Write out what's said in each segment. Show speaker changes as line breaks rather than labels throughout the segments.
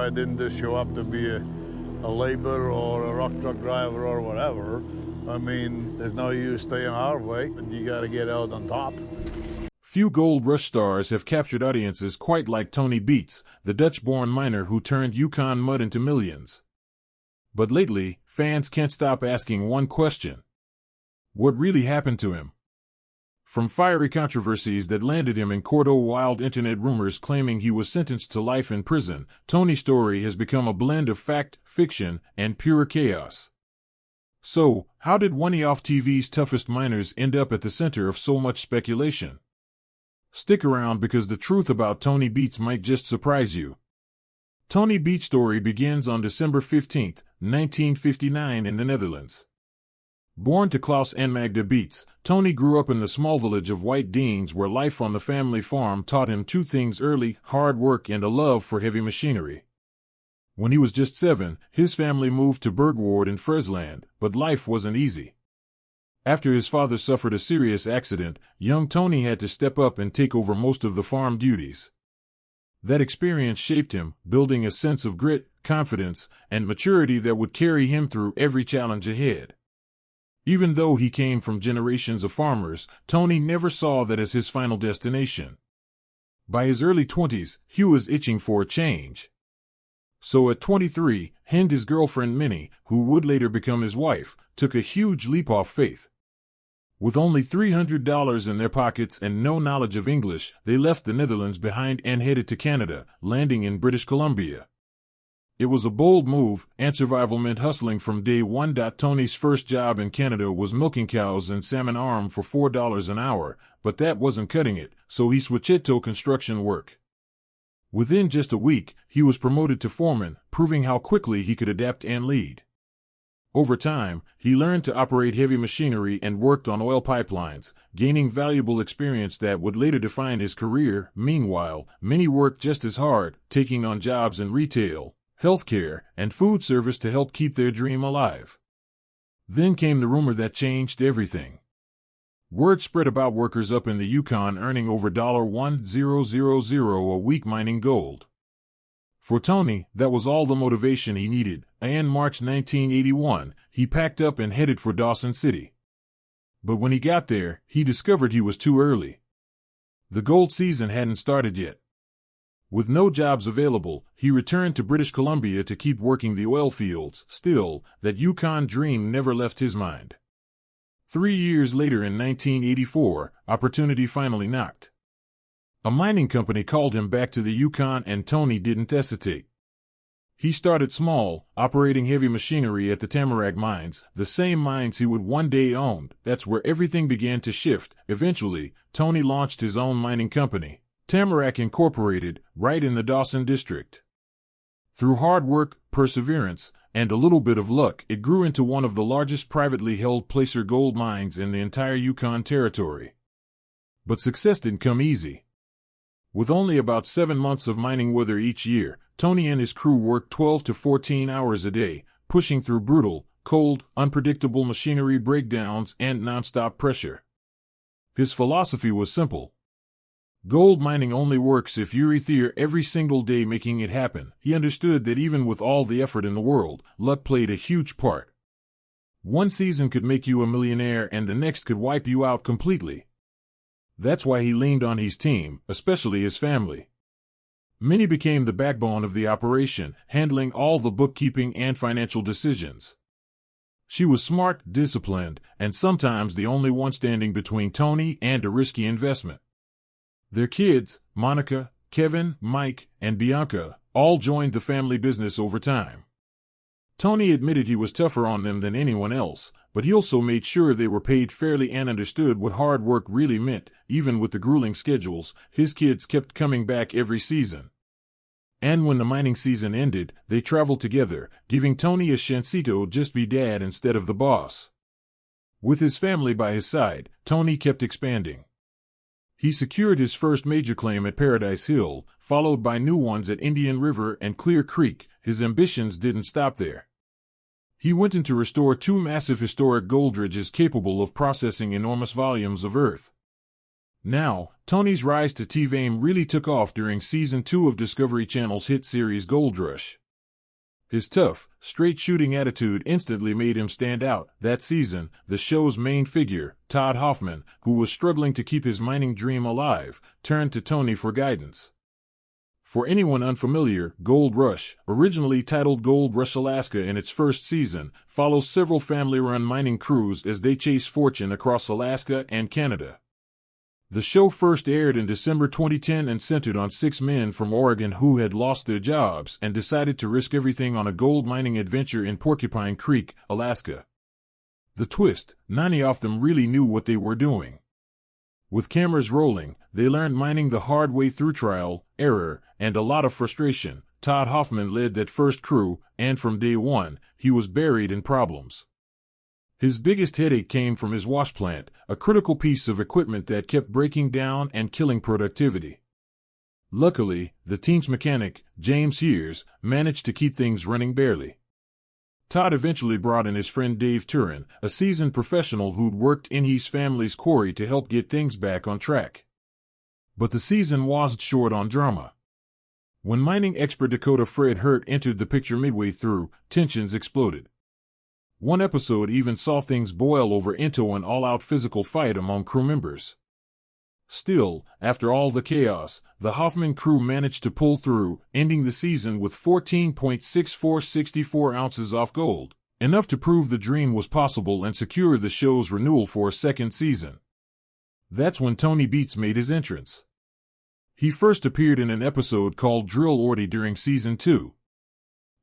I didn't just show up to be a laborer or a rock truck driver or whatever. I mean, there's no use staying our way, but you got to get out on top.
Few Gold Rush stars have captured audiences quite like Tony Beets, the Dutch-born miner who turned Yukon mud into millions. But lately, fans can't stop asking one question. What really happened to him? From fiery controversies that landed him in court to wild internet rumors claiming he was sentenced to life in prison, Tony's story has become a blend of fact, fiction, and pure chaos. So, how did one of TV's toughest miners end up at the center of so much speculation? Stick around because the truth about Tony Beets might just surprise you. Tony Beets' story begins on December 15, 1959 in the Netherlands. Born to Klaus and Magda Beets, Tony grew up in the small village of White Deans where life on the family farm taught him two things early: hard work and a love for heavy machinery. When he was just 7, his family moved to Bergwoord in Friesland, but life wasn't easy. After his father suffered a serious accident, young Tony had to step up and take over most of the farm duties. That experience shaped him, building a sense of grit, confidence, and maturity that would carry him through every challenge ahead. Even though he came from generations of farmers, Tony never saw that as his final destination. By his early 20s, he was itching for a change. So at 23, he and his girlfriend Minnie, who would later become his wife, took a huge leap of faith. With only $300 in their pockets and no knowledge of English, they left the Netherlands behind and headed to Canada, landing in British Columbia. It was a bold move, and survival meant hustling from day one. Tony's first job in Canada was milking cows in Salmon Arm for $4 an hour, but that wasn't cutting it, so he switched to construction work. Within just a week, he was promoted to foreman, proving how quickly he could adapt and lead. Over time, he learned to operate heavy machinery and worked on oil pipelines, gaining valuable experience that would later define his career. Meanwhile, many worked just as hard, taking on jobs in retail, healthcare, and food service to help keep their dream alive. Then came the rumor that changed everything. Word spread about workers up in the Yukon earning over $1,000 a week mining gold. For Tony, that was all the motivation he needed. In March 1981, he packed up and headed for Dawson City. But when he got there, he discovered he was too early. The gold season hadn't started yet. With no jobs available, he returned to British Columbia to keep working the oil fields. Still, that Yukon dream never left his mind. 3 years later in 1984, opportunity finally knocked. A mining company called him back to the Yukon and Tony didn't hesitate. He started small, operating heavy machinery at the Tamarack mines, the same mines he would one day own. That's where everything began to shift. Eventually, Tony launched his own mining company, Tamarack Incorporated, right in the Dawson district. Through hard work, perseverance, and a little bit of luck, it grew into one of the largest privately held placer gold mines in the entire Yukon territory. But success didn't come easy. With only about 7 months of mining weather each year, Tony and his crew worked 12 to 14 hours a day, pushing through brutal, cold, unpredictable machinery breakdowns and nonstop pressure. His philosophy was simple. Gold mining only works if you're there every single day making it happen. He understood that even with all the effort in the world, luck played a huge part. One season could make you a millionaire and the next could wipe you out completely. That's why he leaned on his team, especially his family. Minnie became the backbone of the operation, handling all the bookkeeping and financial decisions. She was smart, disciplined, and sometimes the only one standing between Tony and a risky investment. Their kids, Monica, Kevin, Mike, and Bianca, all joined the family business over time. Tony admitted he was tougher on them than anyone else, but he also made sure they were paid fairly and understood what hard work really meant. Even with the grueling schedules, his kids kept coming back every season. And when the mining season ended, they traveled together, giving Tony a chance to just be dad instead of the boss. With his family by his side, Tony kept expanding. He secured his first major claim at Paradise Hill, followed by new ones at Indian River and Clear Creek. His ambitions didn't stop there. He went in to restore 2 massive historic gold ridges capable of processing enormous volumes of earth. Now, Tony's rise to TV really took off during Season 2 of Discovery Channel's hit series Gold Rush. His tough, straight-shooting attitude instantly made him stand out. That season, the show's main figure, Todd Hoffman, who was struggling to keep his mining dream alive, turned to Tony for guidance. For anyone unfamiliar, Gold Rush, originally titled Gold Rush Alaska in its first season, follows several family-run mining crews as they chase fortune across Alaska and Canada. The show first aired in December 2010 and centered on 6 men from Oregon who had lost their jobs and decided to risk everything on a gold mining adventure in Porcupine Creek, Alaska. The twist: 90 of them really knew what they were doing. With cameras rolling, they learned mining the hard way through trial, error, and a lot of frustration. Todd Hoffman led that first crew, and from day one, he was buried in problems. His biggest headache came from his wash plant, a critical piece of equipment that kept breaking down and killing productivity. Luckily, the team's mechanic, James Hears, managed to keep things running barely. Todd eventually brought in his friend Dave Turin, a seasoned professional who'd worked in his family's quarry to help get things back on track. But the season wasn't short on drama. When mining expert Dakota Fred Hurt entered the picture midway through, tensions exploded. One episode even saw things boil over into an all-out physical fight among crew members. Still, after all the chaos, the Hoffman crew managed to pull through, ending the season with 14.6464 ounces of gold, enough to prove the dream was possible and secure the show's renewal for a second season. That's when Tony Beets made his entrance. He first appeared in an episode called Drill Orty during Season 2.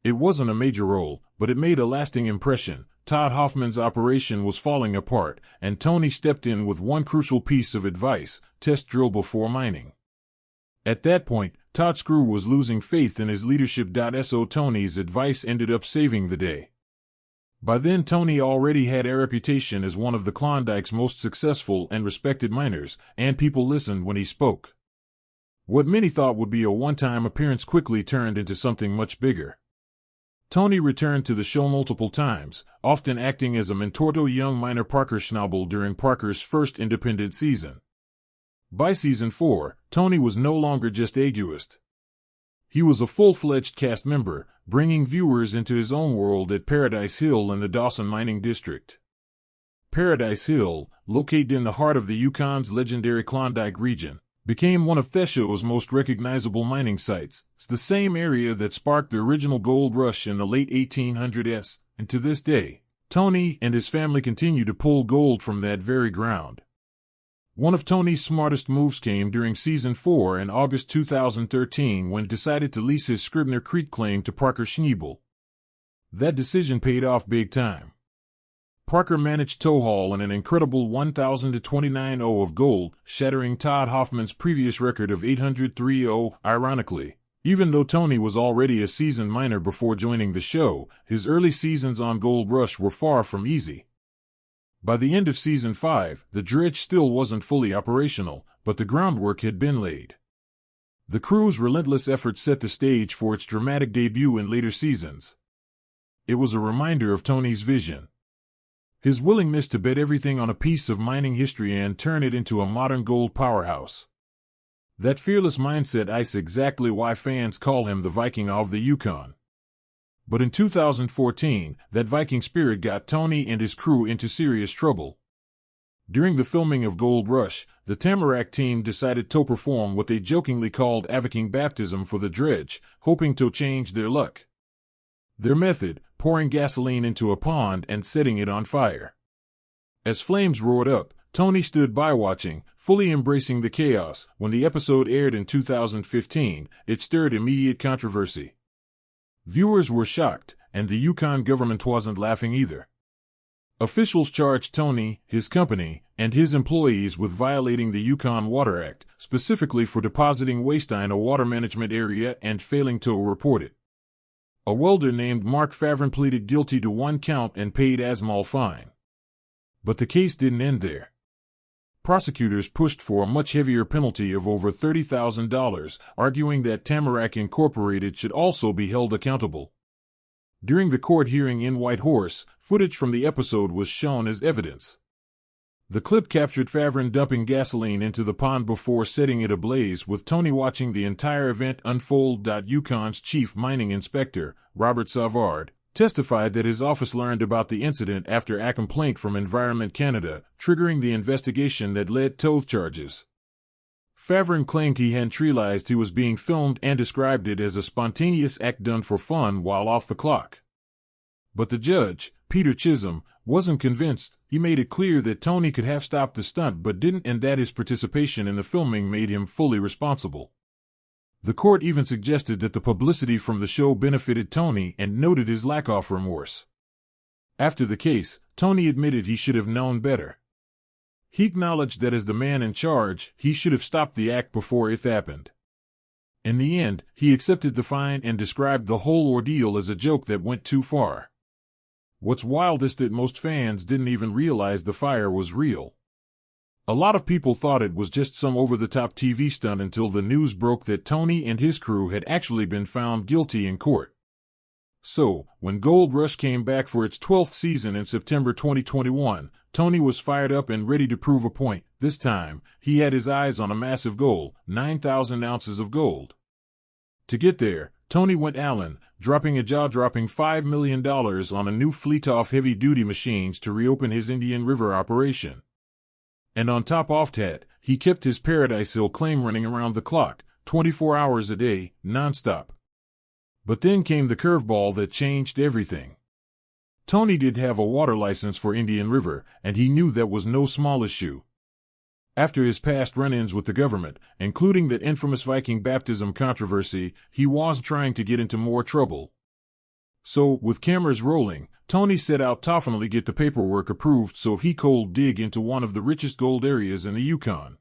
It wasn't a major role, but it made a lasting impression. Todd Hoffman's operation was falling apart, and Tony stepped in with one crucial piece of advice: test drill before mining. At that point, Todd's crew was losing faith in his leadership. So Tony's advice ended up saving the day. By then, Tony already had a reputation as one of the Klondike's most successful and respected miners, and people listened when he spoke. What many thought would be a one-time appearance quickly turned into something much bigger. Tony returned to the show multiple times, often acting as a mentor to young miner Parker Schnabel during Parker's first independent season. By Season 4, Tony was no longer just egoist. He was a full-fledged cast member, bringing viewers into his own world at Paradise Hill in the Dawson Mining District. Paradise Hill, located in the heart of the Yukon's legendary Klondike region, became one of the show's most recognizable mining sites. It's the same area that sparked the original gold rush in the late 1800s, and to this day, Tony and his family continue to pull gold from that very ground. One of Tony's smartest moves came during Season 4 in August 2013 when he decided to lease his Scribner Creek claim to Parker Schnabel. That decision paid off big time. Parker managed to haul in an incredible 1,029.0 of gold, shattering Todd Hoffman's previous record of 803.0. Ironically, even though Tony was already a seasoned miner before joining the show, his early seasons on Gold Rush were far from easy. By the end of Season 5, the dredge still wasn't fully operational, but the groundwork had been laid. The crew's relentless efforts set the stage for its dramatic debut in later seasons. It was a reminder of Tony's vision. His willingness to bet everything on a piece of mining history and turn it into a modern gold powerhouse. That fearless mindset is exactly why fans call him the Viking of the Yukon. But in 2014, that Viking spirit got Tony and his crew into serious trouble. During the filming of Gold Rush, the Tamarack team decided to perform what they jokingly called a Viking baptism for the dredge, hoping to change their luck. Their method: pouring gasoline into a pond and setting it on fire. As flames roared up, Tony stood by watching, fully embracing the chaos. When the episode aired in 2015, it stirred immediate controversy. Viewers were shocked, and the Yukon government wasn't laughing either. Officials charged Tony, his company, and his employees with violating the Yukon Water Act, specifically for depositing waste in a water management area and failing to report it. A welder named Mark Favren pleaded guilty to one count and paid a small fine. But the case didn't end there. Prosecutors pushed for a much heavier penalty of over $30,000, arguing that Tamarack Incorporated should also be held accountable. During the court hearing in Whitehorse, footage from the episode was shown as evidence. The clip captured Favren dumping gasoline into the pond before setting it ablaze, with Tony watching the entire event unfold. Yukon's chief mining inspector, Robert Savard, testified that his office learned about the incident after a complaint from Environment Canada, triggering the investigation that led to charges. Favren claimed he hadn't realized he was being filmed and described it as a spontaneous act done for fun while off the clock. But the judge, Peter Chisholm, wasn't convinced. He made it clear that Tony could have stopped the stunt but didn't, and that his participation in the filming made him fully responsible. The court even suggested that the publicity from the show benefited Tony and noted his lack of remorse. After the case, Tony admitted he should have known better. He acknowledged that as the man in charge, he should have stopped the act before it happened. In the end, he accepted the fine and described the whole ordeal as a joke that went too far. What's wild is that most fans didn't even realize the fire was real. A lot of people thought it was just some over-the-top TV stunt until the news broke that Tony and his crew had actually been found guilty in court. So, when Gold Rush came back for its 12th season in September 2021, Tony was fired up and ready to prove a point. This time, he had his eyes on a massive goal, 9,000 ounces of gold. To get there, Tony went Allen, dropping a jaw-dropping $5 million on a new fleet of heavy-duty machines to reopen his Indian River operation. And on top of that, he kept his Paradise Hill claim running around the clock, 24 hours a day, non-stop. But then came the curveball that changed everything. Tony did have a water license for Indian River, and he knew that was no small issue. After his past run-ins with the government, including that infamous Viking baptism controversy, he was trying to get into more trouble. So, with cameras rolling, Tony set out to finally get the paperwork approved so he could dig into one of the richest gold areas in the Yukon.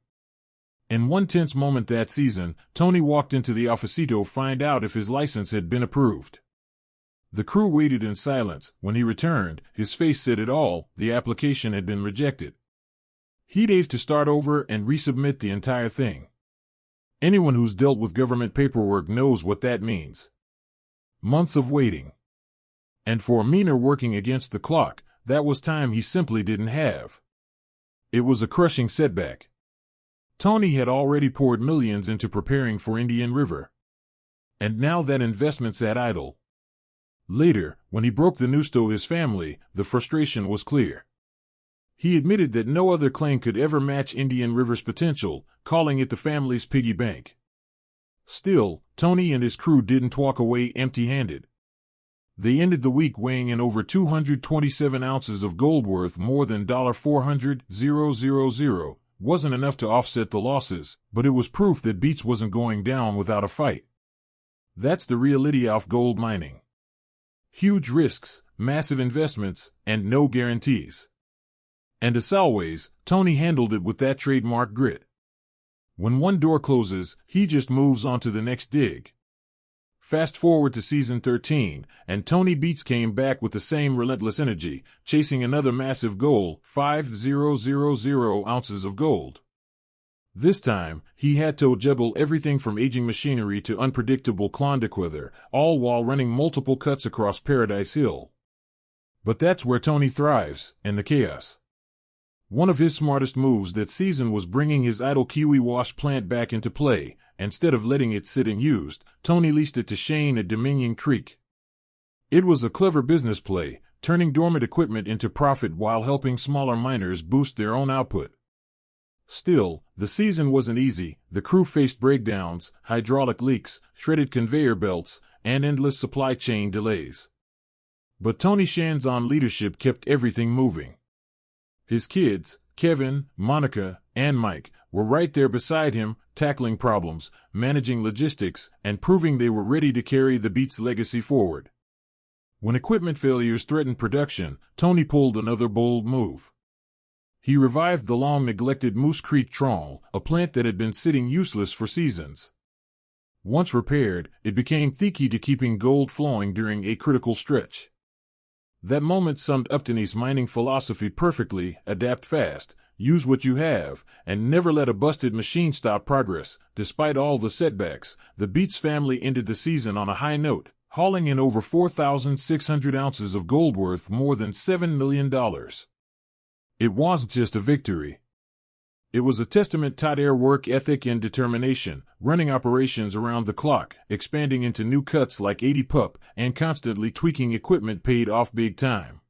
In one tense moment that season, Tony walked into the officito to find out if his license had been approved. The crew waited in silence. When he returned, his face said it all: the application had been rejected. He'd have to start over and resubmit the entire thing. Anyone who's dealt with government paperwork knows what that means. Months of waiting. And for a miner working against the clock, that was time he simply didn't have. It was a crushing setback. Tony had already poured millions into preparing for Indian River. And now that investment sat idle. Later, when he broke the news to his family, the frustration was clear. He admitted that no other claim could ever match Indian River's potential, calling it the family's piggy bank. Still, Tony and his crew didn't walk away empty-handed. They ended the week weighing in over 227 ounces of gold worth more than $400,000. Wasn't enough to offset the losses, but it was proof that Beets wasn't going down without a fight. That's the reality of gold mining. Huge risks, massive investments, and no guarantees. And as always, Tony handled it with that trademark grit. When one door closes, he just moves on to the next dig. Fast forward to season 13, and Tony Beets came back with the same relentless energy, chasing another massive goal, 5,000 ounces of gold. This time, he had to juggle everything from aging machinery to unpredictable Klondike weather, all while running multiple cuts across Paradise Hill. But that's where Tony thrives, in the chaos. One of his smartest moves that season was bringing his idle Kiwi wash plant back into play. Instead of letting it sit unused, Tony leased it to Shane at Dominion Creek. It was a clever business play, turning dormant equipment into profit while helping smaller miners boost their own output. Still, the season wasn't easy. The crew faced breakdowns, hydraulic leaks, shredded conveyor belts, and endless supply chain delays. But Tony Shan's leadership kept everything moving. His kids, Kevin, Monica, and Mike, were right there beside him, tackling problems, managing logistics, and proving they were ready to carry the Beets legacy forward. When equipment failures threatened production, Tony pulled another bold move. He revived the long-neglected Moose Creek Trawl, a plant that had been sitting useless for seasons. Once repaired, it became the key to keeping gold flowing during a critical stretch. That moment summed up Tony's mining philosophy perfectly: adapt fast, use what you have, and never let a busted machine stop progress. Despite all the setbacks, the Beets family ended the season on a high note, hauling in over 4,600 ounces of gold worth more than $7 million. It wasn't just a victory. It was a testament to their work ethic and determination, running operations around the clock, expanding into new cuts like 80 pup, and constantly tweaking equipment paid off big time.